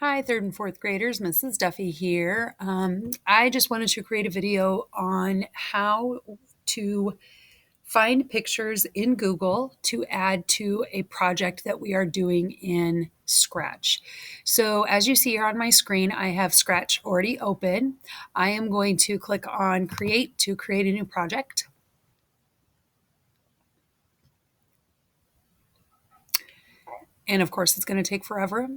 Hi, third and fourth graders, Mrs. Duffy here. I just wanted to create a video on how to find pictures in Google to add to a project that we are doing in Scratch. So as you see here on my screen, I have Scratch already open. I am going to click on Create to create a new project. And of course, it's going to take forever.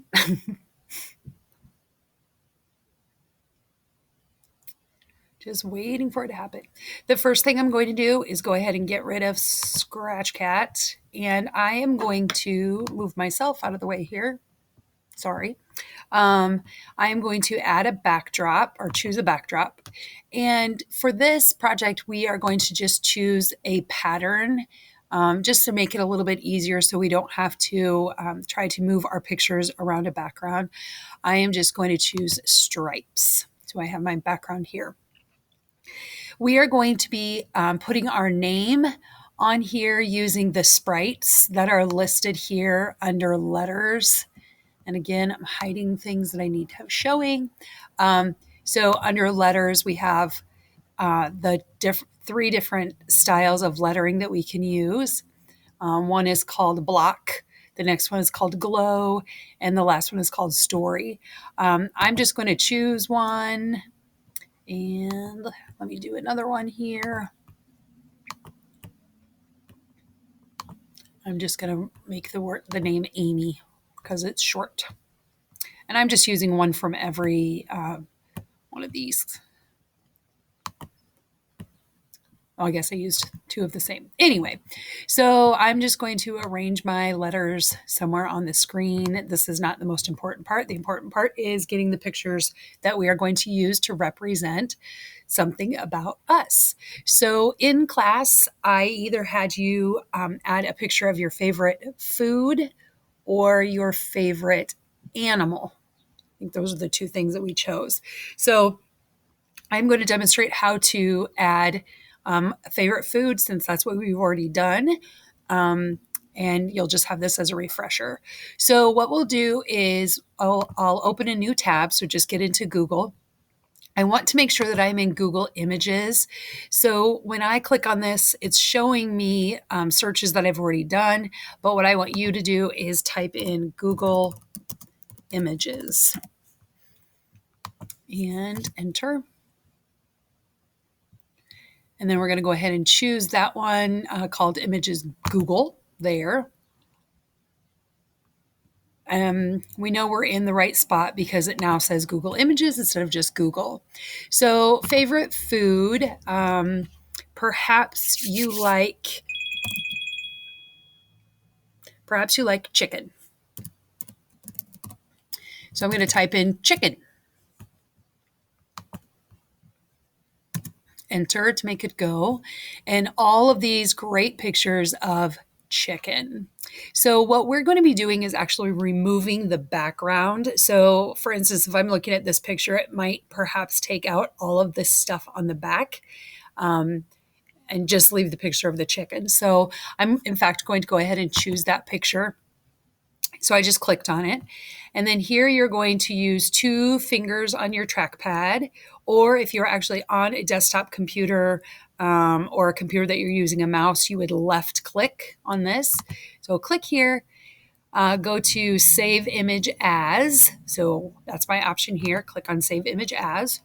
Just waiting for it to happen. The first thing I'm going to do is go ahead and get rid of Scratch Cat. And I am going to move myself out of the way here. Sorry. I am going to add a backdrop or choose a backdrop. And for this project, we are going to just choose a pattern just to make it a little bit easier so we don't have to try to move our pictures around a background. I am just going to choose stripes. So I have my background here. We are going to be putting our name on here using the sprites that are listed here under letters. And again, I'm hiding things that I need to have showing. So under letters, we have the three different styles of lettering that we can use. One is called block. The next one is called glow. And the last one is called story. I'm just going to choose one. And let me do another one here. I'm just going to make the name Amy because it's short. And I'm just using one from every one of these. Oh, I guess I used two of the same. Anyway, so I'm just going to arrange my letters somewhere on the screen. This is not the most important part. The important part is getting the pictures that we are going to use to represent something about us. So in class, I either had you add a picture of your favorite food or your favorite animal. I think those are the two things that we chose. So I'm going to demonstrate how to add favorite food since that's what we've already done. And you'll just have this as a refresher. So what we'll do is I'll open a new tab. So just get into Google. I want to make sure that I'm in Google Images. So when I click on this, it's showing me searches that I've already done. But what I want you to do is type in Google Images and enter. And then we're going to go ahead and choose that one called Images Google there. We know we're in the right spot because it now says Google Images instead of just Google. So favorite food, perhaps you like chicken. So I'm going to type in chicken. Enter to make it go. And all of these great pictures of chicken. So what we're going to be doing is actually removing the background. So for instance, if I'm looking at this picture, it might perhaps take out all of this stuff on the back and just leave the picture of the chicken. So I'm in fact going to go ahead and choose that picture. So I just clicked on it. And then here you're going to use 2 fingers on your trackpad, or if you're actually on a desktop computer or a computer that you're using a mouse, you would left click on this. So click here, go to Save Image As. So that's my option here. Click on Save Image As.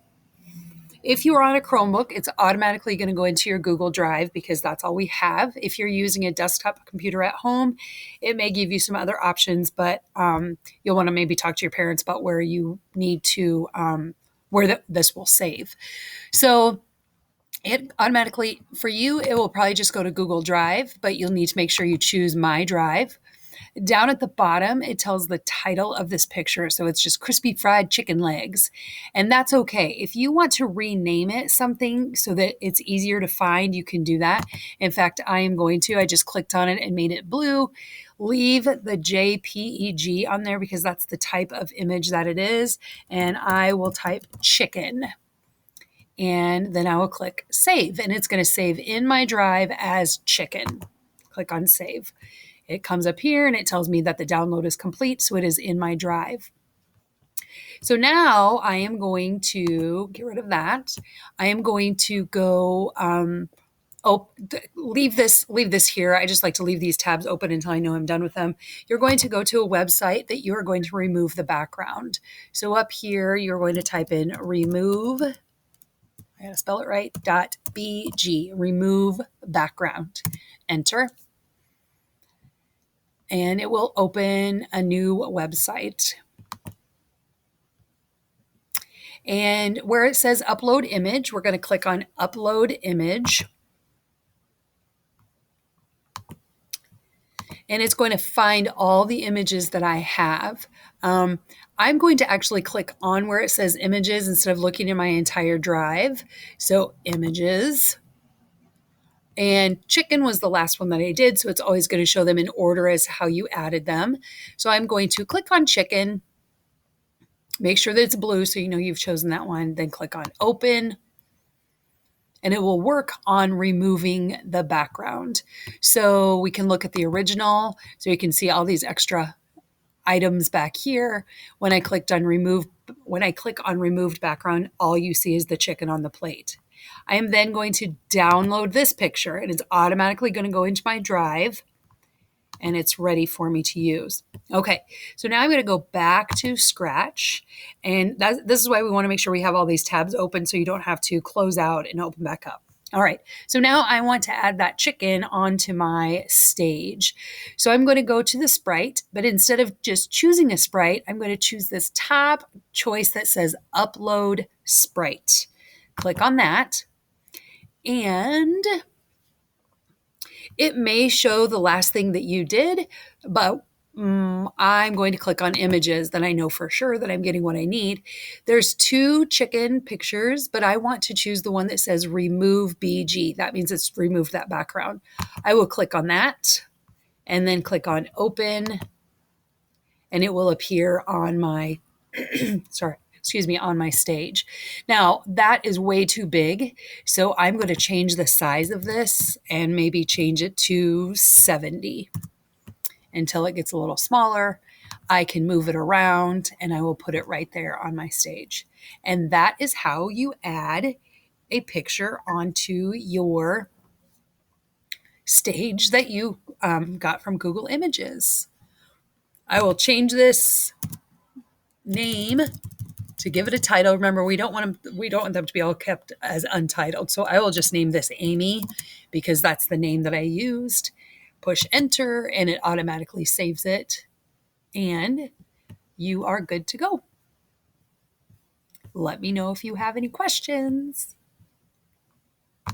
If you are on a Chromebook, it's automatically going to go into your Google Drive because that's all we have. If you're using a desktop computer at home, it may give you some other options, but you'll want to maybe talk to your parents about where you need to, this will save. So it automatically, for you, it will probably just go to Google Drive, but you'll need to make sure you choose My Drive. Down at the bottom, it tells the title of this picture. So it's just crispy fried chicken legs. And that's okay. If you want to rename it something so that it's easier to find, you can do that. In fact, I am going to. I just clicked on it and made it blue. Leave the JPEG on there because that's the type of image that it is. And I will type chicken. And then I will click save. And it's going to save in my drive as chicken. Click on save. It comes up here and it tells me that the download is complete, so it is in my drive. So now I am going to get rid of that. I am going to go, leave this here. I just like to leave these tabs open until I know I'm done with them. You're going to go to a website that you are going to remove the background. So up here, you're going to type in remove, I gotta spell it right, .bg, remove background. Enter. And it will open a new website. And where it says upload image, we're going to click on upload image. And it's going to find all the images that I have. I'm going to actually click on where it says images instead of looking in my entire drive. So images. And chicken was the last one that I did, so it's always going to show them in order as how you added them. So I'm going to click on chicken, make sure that it's blue so you know you've chosen that one, then click on open, and it will work on removing the background. So we can look at the original, so you can see all these extra items back here. When I click on removed background, all you see is the chicken on the plate. I am then going to download this picture, and it's automatically going to go into my drive, and it's ready for me to use. Okay, so now I'm going to go back to Scratch, and this is why we want to make sure we have all these tabs open so you don't have to close out and open back up. All right, so now I want to add that chicken onto my stage. So I'm going to go to the sprite, but instead of just choosing a sprite, I'm going to choose this top choice that says Upload Sprite. Click on that, and it may show the last thing that you did, but I'm going to click on images, then I know for sure that I'm getting what I need. There's 2 chicken pictures, but I want to choose the one that says remove BG. That means it's removed that background. I will click on that and then click on open, and it will appear on my, on my stage. Now that is way too big. So I'm going to change the size of this and maybe change it to 70 until it gets a little smaller. I can move it around and I will put it right there on my stage. And that is how you add a picture onto your stage that you got from Google Images. I will change this name to give it a title. Remember, we don't want them to be all kept as untitled. So I will just name this Amy because that's the name that I used. Push enter and it automatically saves it. And you are good to go. Let me know if you have any questions.